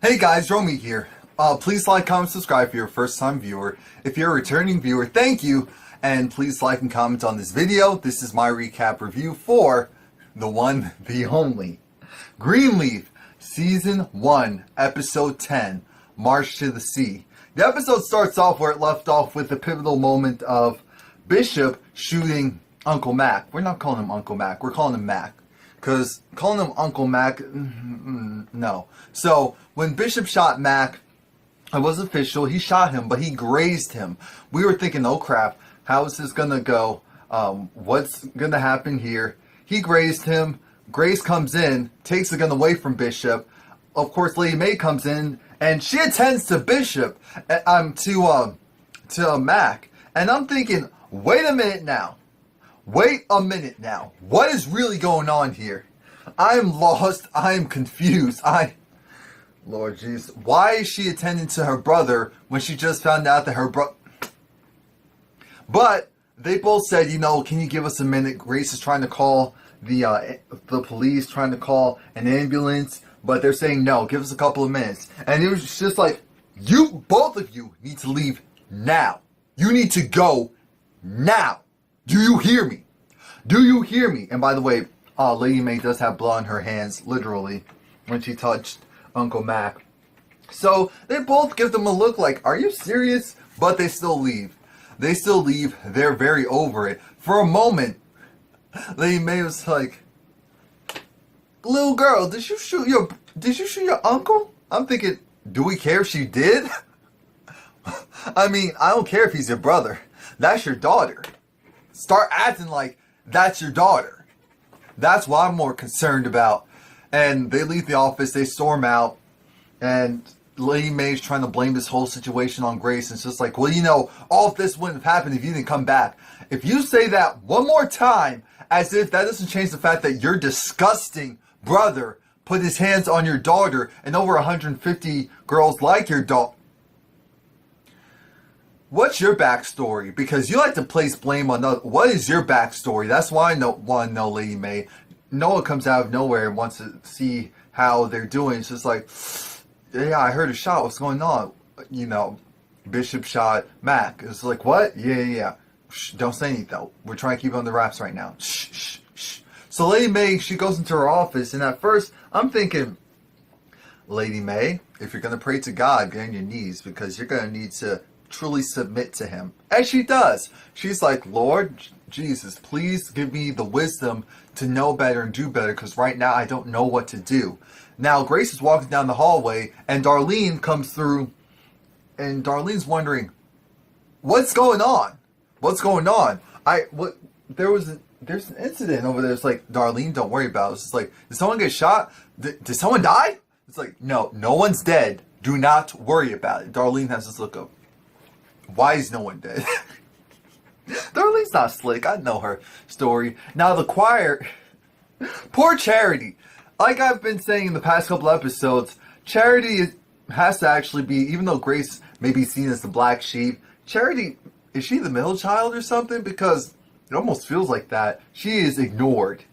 Hey guys, Romie here. Please like, comment, subscribe if you're a first time viewer. If you're a returning viewer, thank you. And please like and comment on this video. This is my recap review for the one, the only Greenleaf, Season 1, Episode 10, March to the Sea. The episode starts off where it left off with the pivotal moment of Bishop shooting Uncle Mac. We're not calling him Uncle Mac, we're calling him Mac. Because calling him Uncle Mac, no. So, when Bishop shot Mac, it was official. He shot him, but he grazed him. We were thinking, oh crap, how is this going to go? What's going to happen here? He grazed him. Grace comes in, takes the gun away from Bishop. Of course, Lady Mae comes in, and she attends to Bishop, to Mac. And I'm thinking, wait a minute now. Wait a minute now. What is really going on here? I am lost. I am confused. Lord Jesus. Why is she attending to her brother when she just found out that her brother... But they both said, you know, can you give us a minute? Grace is trying to call the police, trying to call an ambulance. But they're saying, no, give us a couple of minutes. And it was just like, both of you need to leave now. You need to go now. Do you hear me? Do you hear me? And by the way, Lady Mae does have blood on her hands, literally, when she touched Uncle Mac. So they both give them a look like, are you serious? But they still leave. They still leave. They're very over it. For a moment, Lady Mae was like, little girl, did you shoot your uncle? I'm thinking, do we care if she did? I mean, I don't care if he's your brother. That's your daughter. Start acting like that's your daughter. That's what I'm more concerned about. And they leave the office, they storm out, and Lady Mae's trying to blame this whole situation on Grace. And it's just like, well, you know, all of this wouldn't have happened if you didn't come back. If you say that one more time, as if that doesn't change the fact that your disgusting brother put his hands on your daughter and over 150 girls like your daughter. What's your backstory? Because you like to place blame on others. What is your backstory? That's why I want to know, Lady Mae. Noah comes out of nowhere and wants to see how they're doing. It's just like, yeah, I heard a shot. What's going on? You know, Bishop shot Mac. It's like, what? Yeah. Shh, don't say anything, though. We're trying to keep it on the wraps right now. Shh. So Lady Mae, she goes into her office, and at first, I'm thinking, Lady Mae, if you're going to pray to God, get on your knees, because you're going to need to truly submit to him. And she does. She's like, Lord Jesus, please give me the wisdom to know better and do better, because right now I don't know what to do. Now Grace is walking down the hallway, and Darlene comes through, and Darlene's wondering, what's going on? There's an incident over there. It's like, Darlene, don't worry about it. It's just like, did someone get shot? Did someone die? It's like, no one's dead. Do not worry about it. Darlene has this look of, why is no one dead? Darlene's not slick. I know her story. Now the choir, poor Charity. Like I've been saying in the past couple episodes, Charity has to actually be, even though Grace may be seen as the black sheep, Charity, is she the middle child or something? Because it almost feels like that. She is ignored.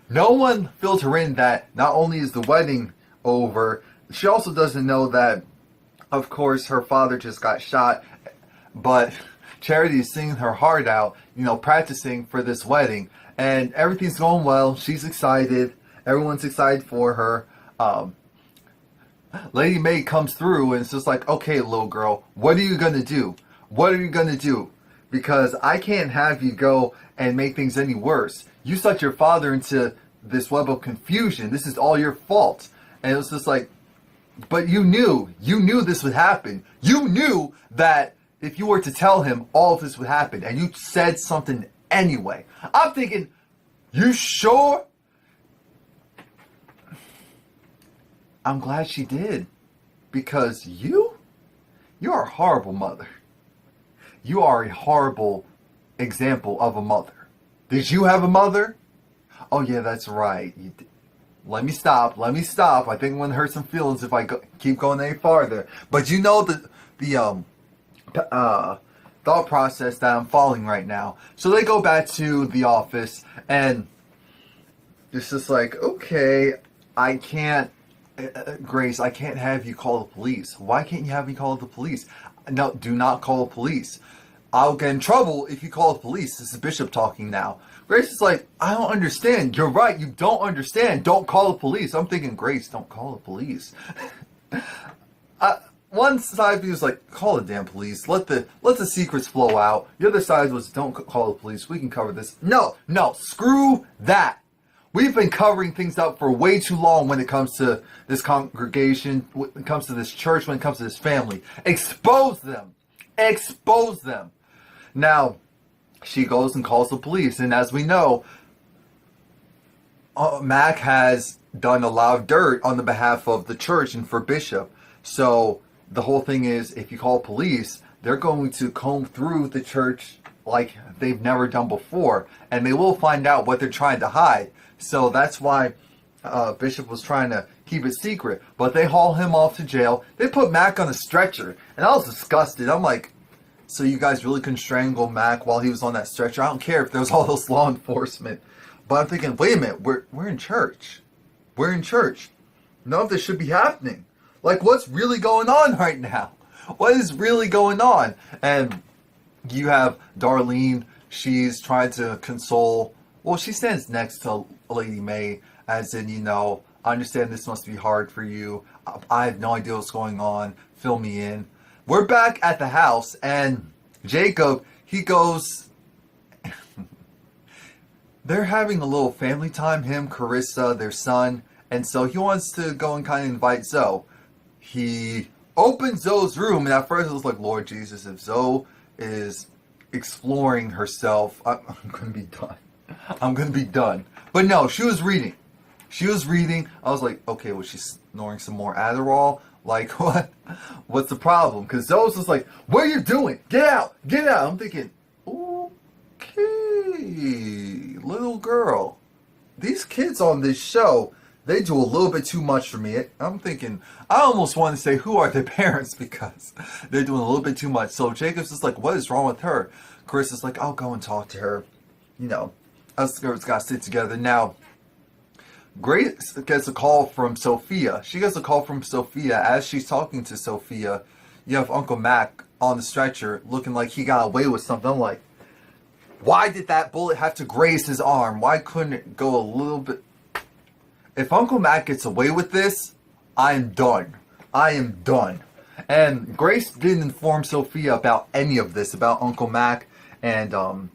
No one filled her in that not only is the wedding over, she also doesn't know that, of course, her father just got shot. But Charity is singing her heart out, you know, practicing for this wedding. And everything's going well. She's excited. Everyone's excited for her. Lady Mae comes through and it's just like, okay, little girl, what are you going to do? What are you going to do? Because I can't have you go and make things any worse. You sucked your father into this web of confusion. This is all your fault. And it was just like, but you knew this would happen. You knew that if you were to tell him, all of this would happen, and you said something anyway. I'm thinking, you sure? I'm glad she did. Because you're a horrible mother. You are a horrible example of a mother. Did you have a mother? Oh yeah, that's right. You did. Let me stop. I think I'm going to hurt some feelings if I keep going any farther. But you know the thought process that I'm following right now. So they go back to the office, and it's just like, okay, I can't Grace, I can't have you call the police. Why can't you have me call the police? No, do not call the police. I'll get in trouble if you call the police. This is Bishop talking now. Grace is like, I don't understand. You're right. You don't understand. Don't call the police. I'm thinking, Grace, don't call the police. One side of me was like, call the damn police. Let the secrets flow out. The other side was, don't call the police. We can cover this. No, screw that. We've been covering things up for way too long when it comes to this congregation, when it comes to this church, when it comes to this family. Expose them. Expose them. Now, she goes and calls the police. And as we know, Mac has done a lot of dirt on the behalf of the church and for Bishop. So the whole thing is, if you call police, they're going to comb through the church like they've never done before. And they will find out what they're trying to hide. So that's why Bishop was trying to keep it secret. But they haul him off to jail. They put Mac on a stretcher. And I was disgusted. I'm like, so you guys really couldn't strangle Mac while he was on that stretcher? I don't care if there's all those law enforcement. But I'm thinking, wait a minute, we're in church. We're in church. None of this should be happening. Like, what's really going on right now? What is really going on? And you have Darlene. She's trying to console. Well, she stands next to Lady Mae, as in, I understand this must be hard for you. I have no idea what's going on. Fill me in. We're back at the house, and Jacob, he goes... They're having a little family time, him, Carissa, their son, and so he wants to go and kind of invite Zoe. He opens Zoe's room, and at first it was like, Lord Jesus, if Zoe is exploring herself, I'm going to be done. I'm going to be done. But no, she was reading. She was reading. I was like, okay, was she snoring some more Adderall? Like, what? What's the problem? Because Zoe's just like, what are you doing? Get out! Get out! I'm thinking, okay, little girl. These kids on this show, they do a little bit too much for me. I'm thinking, I almost want to say, who are their parents? Because they're doing a little bit too much. So Jacob's just like, what is wrong with her? Carissa's like, I'll go and talk to her. Us girls got to sit together. Now, Grace gets a call from Sophia. She gets a call from Sophia. As she's talking to Sophia, you have Uncle Mac on the stretcher looking like he got away with something. I'm like, why did that bullet have to graze his arm? Why couldn't it go a little bit? If Uncle Mac gets away with this, I am done. I am done. And Grace didn't inform Sophia about any of this, about Uncle Mac and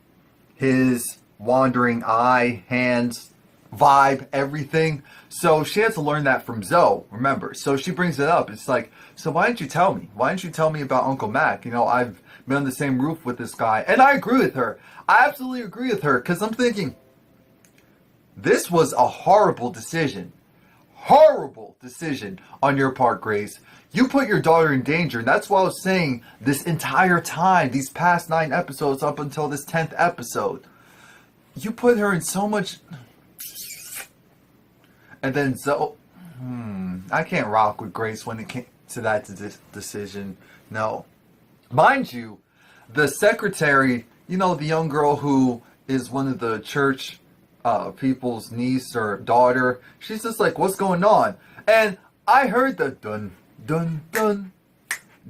his wandering eye, hands, vibe, everything. So she had to learn that from Zoe, remember. So she brings it up. It's like, so why didn't you tell me? Why didn't you tell me about Uncle Mac? I've been on the same roof with this guy. And I agree with her. I absolutely agree with her. Because I'm thinking, this was a horrible decision. Horrible decision on your part, Grace. You put your daughter in danger. And that's what I was saying this entire time. These past 9 episodes up until this 10th episode. You put her in so much... And then Zoe... I can't rock with Grace when it came to that decision. No. Mind you, the secretary, the young girl who is one of the church people's niece or daughter, she's just like, what's going on? And I heard the dun, dun, dun,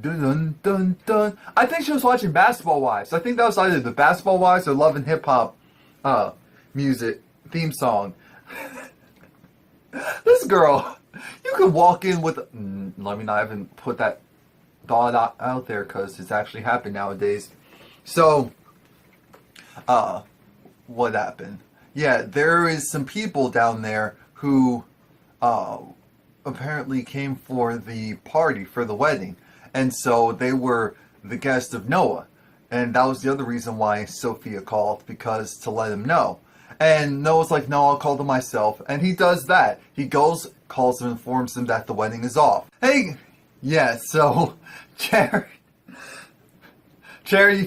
dun, dun, dun, dun. I think she was watching Basketball Wives. I think that was either the Basketball Wives or Love and Hip Hop music theme song. This girl, you could walk in with... let me not even put that thought out there because it's actually happened nowadays. So, what happened? Yeah, there is some people down there who apparently came for the party, for the wedding. And so they were the guest of Noah. And that was the other reason why Sophia called, because to let him know. And Noah's like, no, I'll call them myself. And he does that. He goes, calls them, informs them that the wedding is off. Hey, yeah, so Charity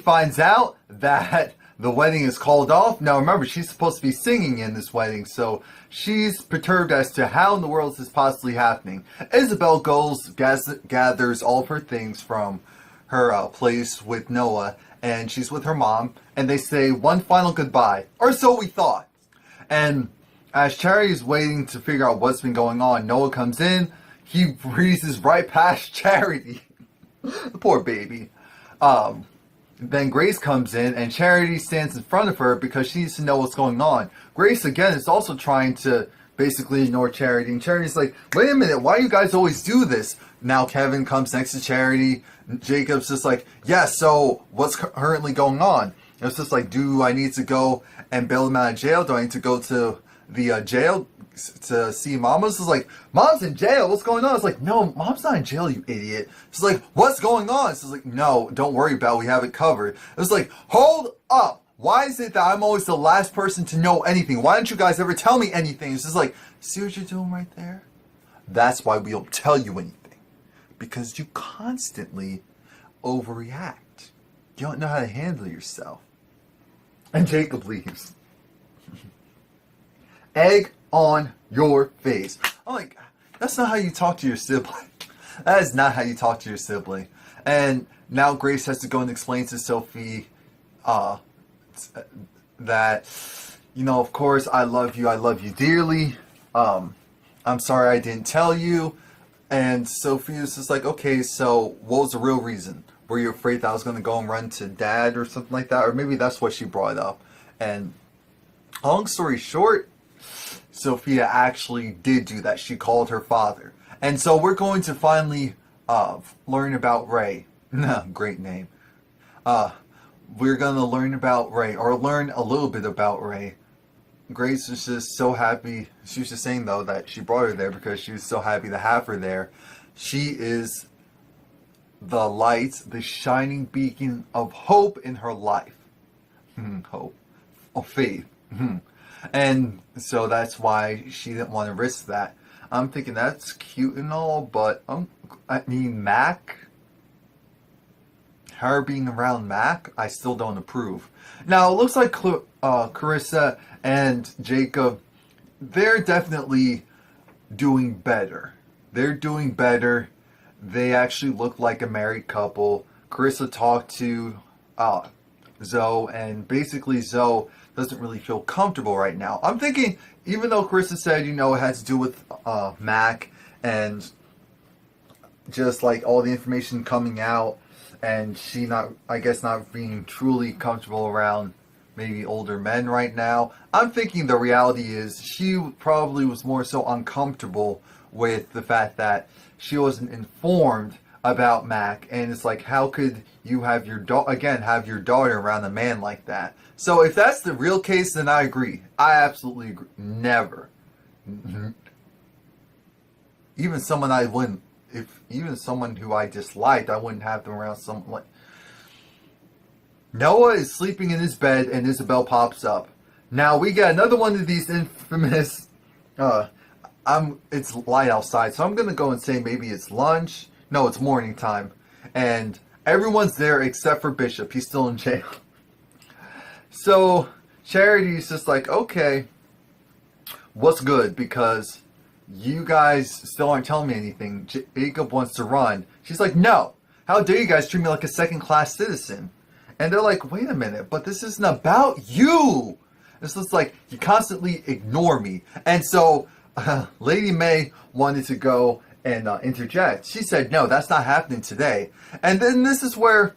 finds out that the wedding is called off. Now remember, she's supposed to be singing in this wedding, so she's perturbed as to how in the world is this possibly happening. Isabel goes, gathers all of her things from her place with Noah, and she's with her mom, and they say one final goodbye, or so we thought. And as Charity is waiting to figure out what's been going on, Noah comes in, he breezes right past Charity. The poor baby. Then Grace comes in, and Charity stands in front of her because she needs to know what's going on. Grace, again, is also trying to basically ignore Charity, and Charity's like, wait a minute, why you guys always do this? Now Kevin comes next to Charity. Jacob's just like, yeah, so what's currently going on? It's just like, do I need to go and bail him out of jail? Do I need to go to the jail to see Mom? It's like, Mom's in jail, what's going on? It's like, no, Mom's not in jail, you idiot. It's like, what's going on? It's like, no, don't worry about it, we have it covered. It's like, hold up. Why is it that I'm always the last person to know anything? Why don't you guys ever tell me anything? It's just like, see what you're doing right there? That's why we don't tell you anything. Because you constantly overreact. You don't know how to handle yourself. And Jacob leaves. Egg on your face. I'm like, that's not how you talk to your sibling. That is not how you talk to your sibling. And now Grace has to go and explain to Sophie that, you know, of course, I love you dearly. I'm sorry I didn't tell you. And Sophia's just like, okay, so what was the real reason? Were you afraid that I was going to go and run to Dad or something like that? Or maybe that's what she brought up. And long story short, Sophia actually did do that. She called her father. And so we're going to finally learn about Ray. Great name. We're going to learn about Ray, or learn a little bit about Ray. Grace was just so happy. She was just saying, though, that she brought her there because she was so happy to have her there. She is the light, the shining beacon of hope in her life. Hope. Of faith. And so that's why she didn't want to risk that. I'm thinking that's cute and all, but I mean, Mac, her being around Mac, I still don't approve. Now, it looks like Carissa and Jacob, they're definitely doing better. They're doing better. They actually look like a married couple. Carissa talked to Zoe, and basically Zoe doesn't really feel comfortable right now. I'm thinking, even though Carissa said, you know, it had to do with Mac and just like all the information coming out, and she not being truly comfortable around maybe older men right now. I'm thinking the reality is she probably was more so uncomfortable with the fact that she wasn't informed about Mac, and it's like, how could you have your daughter around a man like that? So if that's the real case, then I agree. I absolutely agree. Never. Even someone I wouldn't, even someone who I disliked, I wouldn't have them around someone like... Noah is sleeping in his bed and Isabel pops up. Now we got another one of these infamous, it's light outside, so I'm going to go and say maybe it's lunch. No, it's morning time. And everyone's there except for Bishop. He's still in jail. So Charity's just like, okay, what's good? Because you guys still aren't telling me anything. Jacob wants to run. She's like, no. How dare you guys treat me like a second-class citizen? And they're like, wait a minute, but this isn't about you. It's just like, you constantly ignore me. And so Lady Mae wanted to go and interject. She said, no, that's not happening today. And then this is where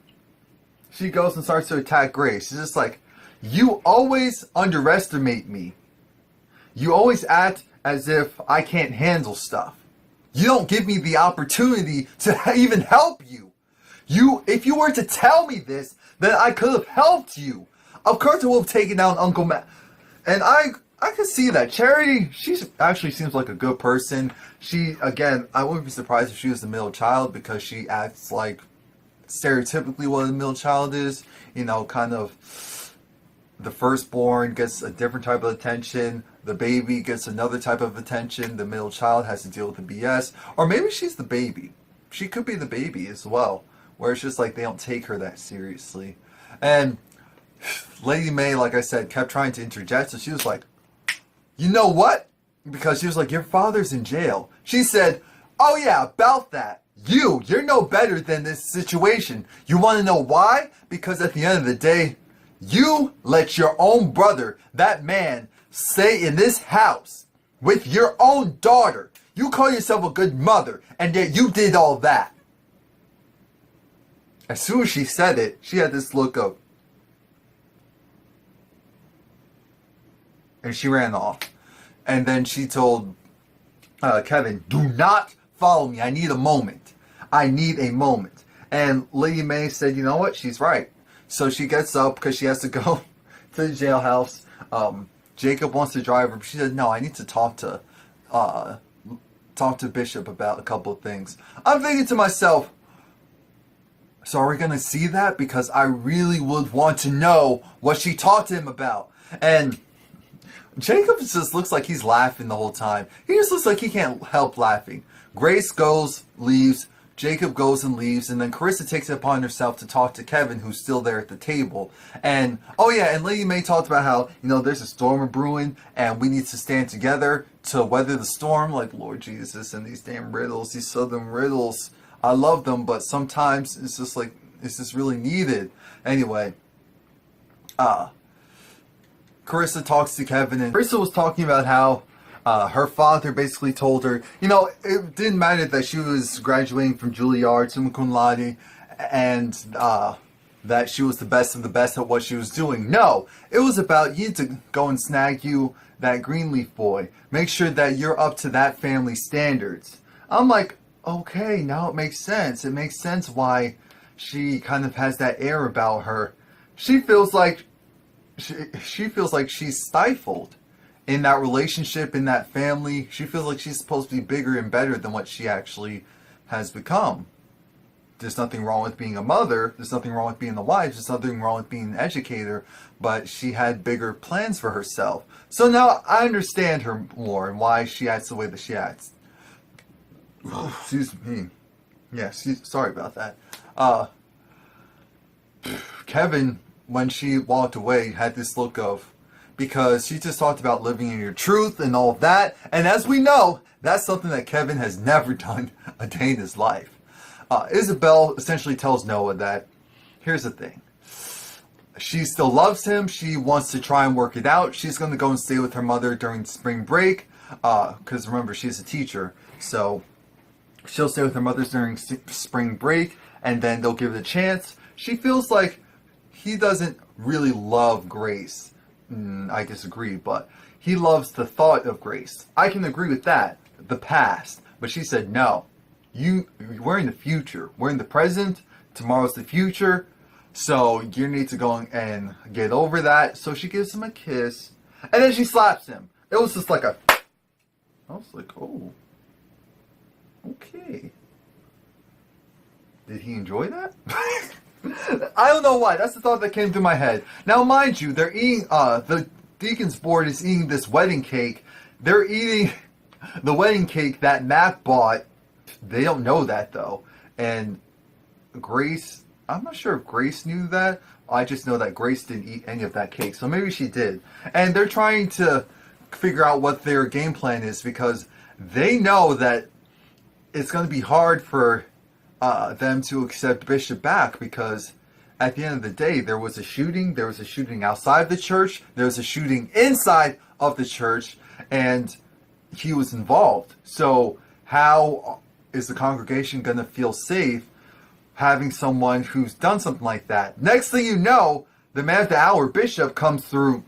she goes and starts to attack Grace. She's just like, you always underestimate me. You always act as if I can't handle stuff. You don't give me the opportunity to even help you. If you were to tell me this, then I could have helped you. Of course I would have taken down Uncle Matt. And I can see that. Charity, she actually seems like a good person. She, again, I wouldn't be surprised if she was the middle child, because she acts like stereotypically what a middle child is. You know, kind of the firstborn gets a different type of attention. The baby gets another type of attention. The middle child has to deal with the BS. Or maybe she's the baby. She could be the baby as well, where it's just like they don't take her that seriously. And Lady Mae, like I said, kept trying to interject. So she was like, you know what? Because she was like, your father's in jail. She said, oh yeah, about that. You're no better than this situation. You want to know why? Because at the end of the day, you let your own brother, that man, stay in this house with your own daughter. You call yourself a good mother, and yet you did all that. As soon as she said it, she had this look of, and she ran off. And then she told Kevin, do not follow me. I need a moment. I need a moment. And Lady Mae said, you know what? She's right. So she gets up because she has to go to the jailhouse. Jacob wants to drive her. She said, no, I need to talk to Bishop about a couple of things. I'm thinking to myself, so are we going to see that? Because I really would want to know what she talked to him about. And Jacob just looks like he's laughing the whole time. He just looks like he can't help laughing. Grace goes, leaves. Jacob goes and leaves. And then Carissa takes it upon herself to talk to Kevin, who's still there at the table. And, oh yeah, and Lady Mae talked about how, you know, there's a storm brewing and we need to stand together to weather the storm. Like, Lord Jesus, and these damn riddles, these southern riddles. I love them, but sometimes it's just like, it's just really needed. Anyway, Carissa talks to Kevin, and Carissa was talking about how her father basically told her, you know, it didn't matter that she was graduating from Juilliard, summa cum laude, and that she was the best of the best at what she was doing. No, it was about you to go and snag you that Greenleaf boy. Make sure that you're up to that family standards. I'm like, okay, now it makes sense. It makes sense why she kind of has that air about her. She feels like she's stifled in that relationship, in that family. She feels like she's supposed to be bigger and better than what she actually has become. There's nothing wrong with being a mother. There's nothing wrong with being a wife. There's nothing wrong with being an educator. But she had bigger plans for herself. So now I understand her more and why she acts the way that she acts. Excuse me. Yeah, sorry about that. Kevin, when she walked away, had this look of, because she just talked about living in your truth and all that. And as we know, that's something that Kevin has never done a day in his life. Isabel essentially tells Noah that, here's the thing. She still loves him. She wants to try and work it out. She's going to go and stay with her mother during spring break. Because remember, she's a teacher. So she'll stay with her mother during spring break. And then they'll give it a chance. She feels like he doesn't really love Grace. I disagree, but he loves the thought of Grace. I can agree with that, the past. But she said, no, we're in the future. We're in the present. Tomorrow's the future. So you need to go and get over that. So she gives him a kiss. And then she slaps him. It was just like I was like, oh, okay. Did he enjoy that? I don't know why. That's the thought that came through my head. Now, mind you, they're eating, the deacon's board is eating this wedding cake. They're eating the wedding cake that Mac bought. They don't know that, though. And Grace, I'm not sure if Grace knew that. I just know that Grace didn't eat any of that cake. So maybe she did. And they're trying to figure out what their game plan is because they know that it's going to be hard for them to accept Bishop back because at the end of the day, there was a shooting. There was a shooting outside the church. There was a shooting inside of the church, and he was involved. So how is the congregation going to feel safe having someone who's done something like that? Next thing you know, the man of the hour, Bishop, comes through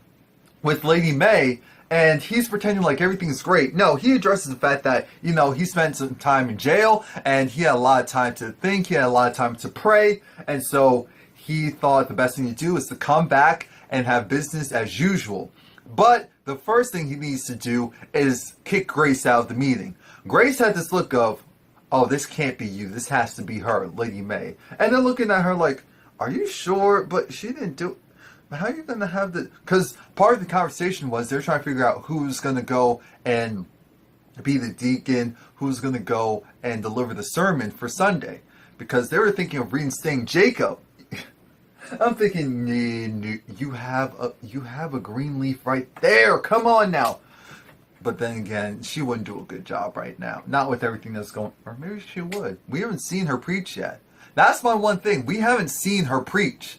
with Lady Mae, and he's pretending like everything's great. No, he addresses the fact that, you know, he spent some time in jail, and he had a lot of time to think, he had a lot of time to pray, and so he thought the best thing to do is to come back and have business as usual. But the first thing he needs to do is kick Grace out of the meeting. Grace had this look of, oh, this can't be you. This has to be her, Lady Mae. And they're looking at her like, are you sure? But she didn't do it. How are you going to have the... Because part of the conversation was they're trying to figure out who's going to go and be the deacon, who's going to go and deliver the sermon for Sunday. Because they were thinking of reinstating Jacob. I'm thinking, you have a Greenleaf right there. Come on now. But then again, she wouldn't do a good job right now. Not with everything that's going... Or maybe she would. We haven't seen her preach yet. That's my one thing. We haven't seen her preach.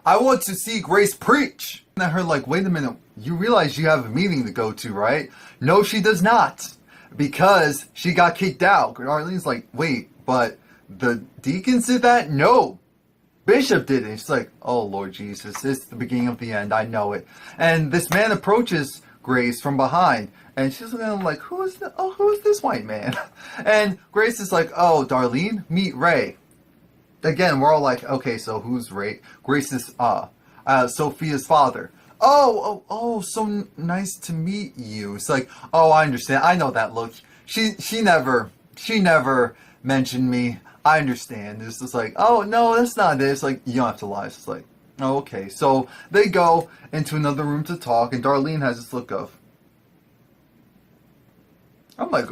I want to see Grace preach. And I heard like, wait a minute. You realize you have a meeting to go to, right? No, she does not. because she got kicked out. Darlene's like, wait, but the deacons did that? No. Bishop did it. She's like, oh, Lord Jesus, it's the beginning of the end. I know it. And this man approaches Grace from behind. And she's looking at him like, who is this white man? And Grace is like, oh, Darlene, meet Ray. Again, we're all like, okay, so who's Ray? Grace is Sophia's father. Oh, so nice to meet you. It's like, oh, I understand. I know that look. She never mentioned me. I understand. It's just like, oh, no, that's not it. It's like, you don't have to lie. It's like, oh, okay. So they go into another room to talk, and Darlene has this look of, I'm like,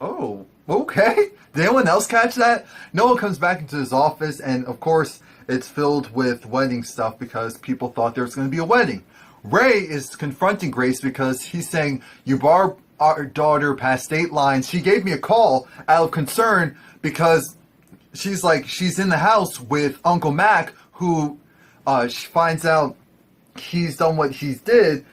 oh, okay. Did anyone else catch that? Noah comes back into his office, and of course, it's filled with wedding stuff because people thought there was going to be a wedding. Ray is confronting Grace because he's saying, you brought our daughter past state lines. She gave me a call out of concern because she's in the house with Uncle Mac, who she finds out he's done what he did.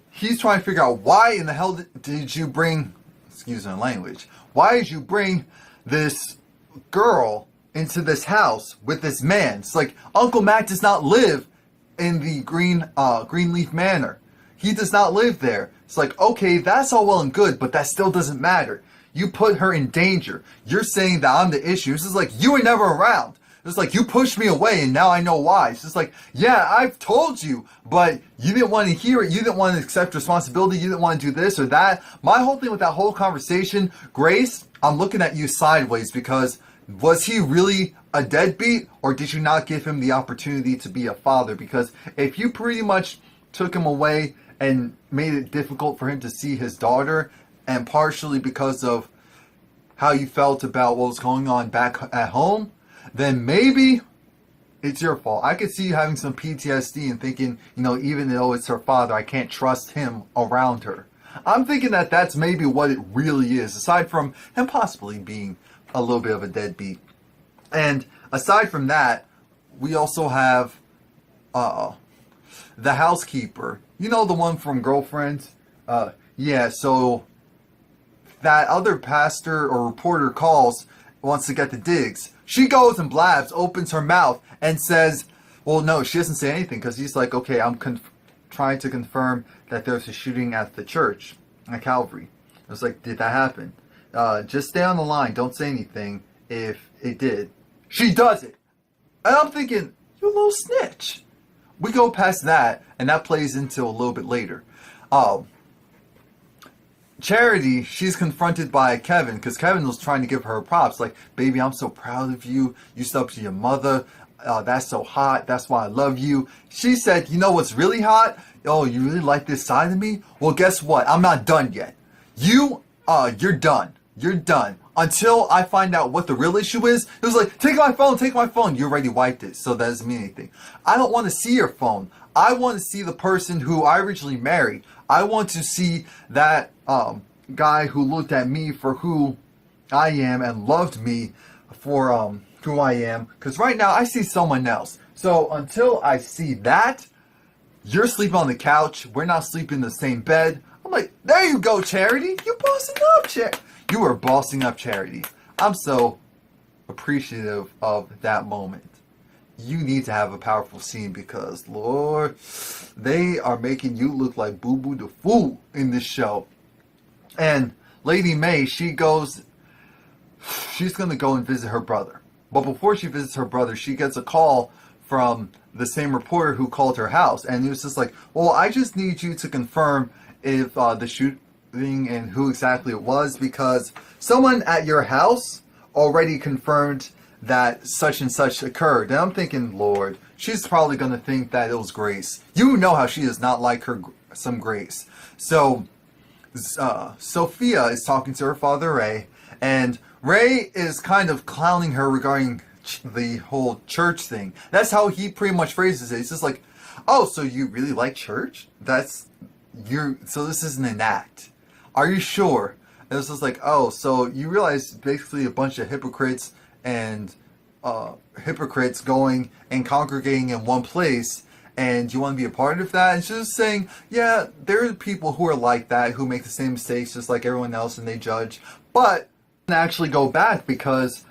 He's trying to figure out why in the hell did you bring, excuse my language, why did you bring this girl into this house with this man? It's like, Uncle Mac does not live in the Greenleaf Manor. He does not live there. It's like, okay, that's all well and good, but that still doesn't matter. You put her in danger. You're saying that I'm the issue. It's just like, you were never around. It's like, you pushed me away and now I know why. It's just like, yeah, I've told you, but you didn't want to hear it. You didn't want to accept responsibility. You didn't want to do this or that. My whole thing with that whole conversation, Grace, I'm looking at you sideways because was he really a deadbeat, or did you not give him the opportunity to be a father? Because if you pretty much took him away and made it difficult for him to see his daughter, and partially because of how you felt about what was going on back at home, then maybe it's your fault. I could see you having some PTSD and thinking, even though it's her father, I can't trust him around her. I'm thinking that that's maybe what it really is, aside from him possibly being a little bit of a deadbeat. And aside from that, we also have the housekeeper. The one from Girlfriends? Yeah, so that other pastor or reporter calls, wants to get the digs. She goes and blabs, opens her mouth, and says, well, no, she doesn't say anything, because he's like, okay, I'm trying to confirm that there's a shooting at the church, at Calvary. I was like, did that happen? Just stay on the line. Don't say anything if it did. She does it. And I'm thinking, you little snitch. We go past that, and that plays into a little bit later. Charity, she's confronted by Kevin, because Kevin was trying to give her props. Like, baby, I'm so proud of you. You stood up to your mother. That's so hot. That's why I love you. She said, you know what's really hot? Oh, you really like this side of me? Well, guess what? I'm not done yet. You're done. You're done. Until I find out what the real issue is. It was like, take my phone, take my phone. You already wiped it, so that doesn't mean anything. I don't want to see your phone. I want to see the person who I originally married. I want to see that guy who looked at me for who I am and loved me for who I am. Because right now, I see someone else. So until I see that, you're sleeping on the couch. We're not sleeping in the same bed. I'm like, there you go, Charity. You bossing up, Charity. You were bossing up, Charity. I'm so appreciative of that moment. You need to have a powerful scene because, Lord, they are making you look like Boo Boo the Fool in this show. And Lady Mae, she's going to go and visit her brother. But before she visits her brother, she gets a call from the same reporter who called her house. And he was just like, well, I just need you to confirm if the shooting and who exactly it was, because someone at your house already confirmed that such and such occurred. And I'm thinking, Lord, she's probably going to think that it was Grace. You know how she does not like some Grace. So Sophia is talking to her father, Ray, and Ray is kind of clowning her regarding the whole church thing. That's how he pretty much phrases it. He's just like, oh, so you really like church? So this isn't an act. Are you sure? And it's just like, oh, so you realize basically a bunch of hypocrites and hypocrites going and congregating in one place, and you want to be a part of that. And she's just saying, yeah, there are people who are like that, who make the same mistakes just like everyone else, and they judge. But I actually go back because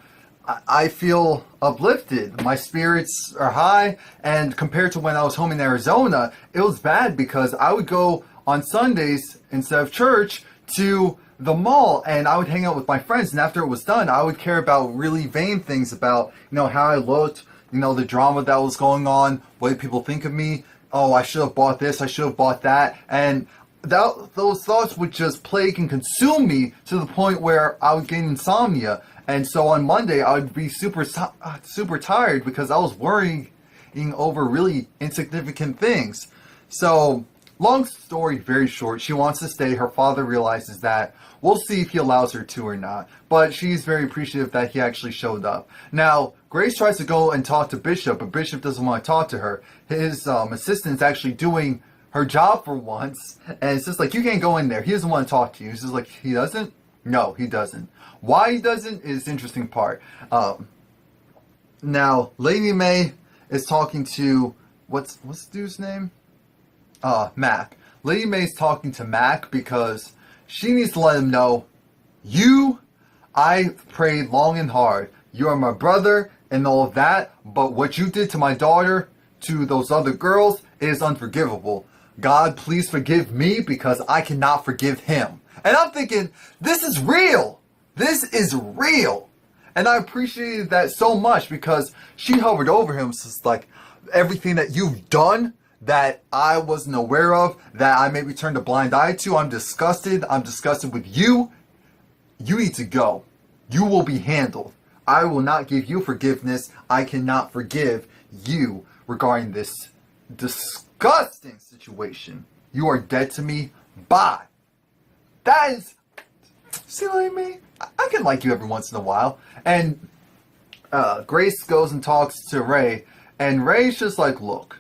I feel uplifted. My spirits are high, and compared to when I was home in Arizona, it was bad because I would go on Sundays instead of church to the mall, and I would hang out with my friends, and after it was done, I would care about really vain things about, how I looked, the drama that was going on, what did people think of me, oh, I should have bought this, I should have bought that, and those thoughts would just plague and consume me to the point where I would get insomnia. And so on Monday, I would be super tired because I was worrying over really insignificant things. So, long story very short, she wants to stay. Her father realizes that. We'll see if he allows her to or not. But she's very appreciative that he actually showed up. Now, Grace tries to go and talk to Bishop, but Bishop doesn't want to talk to her. His assistant's actually doing her job for once. And it's just like, you can't go in there. He doesn't want to talk to you. He's just like, he doesn't? No, he doesn't. Why he doesn't is the interesting part. Now, Lady Mae is talking to, what's the dude's name? Mac. Lady Mae's talking to Mac because she needs to let him know, I prayed long and hard. You are my brother and all of that, but what you did to my daughter, to those other girls, is unforgivable. God, please forgive me because I cannot forgive him. And I'm thinking, this is real. This is real. And I appreciated that so much because she hovered over him. So it's like, everything that you've done that I wasn't aware of, that I maybe turned a blind eye to, I'm disgusted. I'm disgusted with you. You need to go. You will be handled. I will not give you forgiveness. I cannot forgive you regarding this disgusting situation. You are dead to me. Bye. That is... See what I mean? I can like you every once in a while. And Grace goes and talks to Ray. And Ray's just like, look,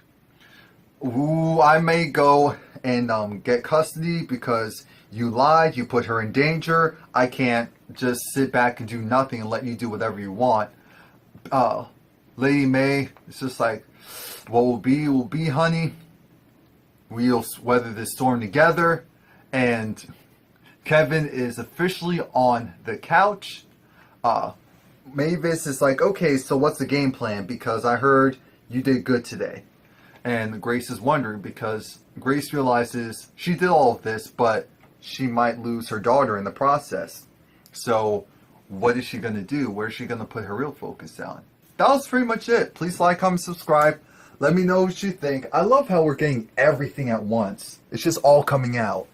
I may go and get custody because you lied. You put her in danger. I can't just sit back and do nothing and let you do whatever you want. Lady Mae is just like, what will be, honey. We'll weather this storm together. And Kevin is officially on the couch. Mavis is like, okay, so what's the game plan? Because I heard you did good today. And Grace is wondering because Grace realizes she did all of this, but she might lose her daughter in the process. So what is she going to do? Where is she going to put her real focus on? That was pretty much it. Please like, comment, subscribe. Let me know what you think. I love how we're getting everything at once. It's just all coming out.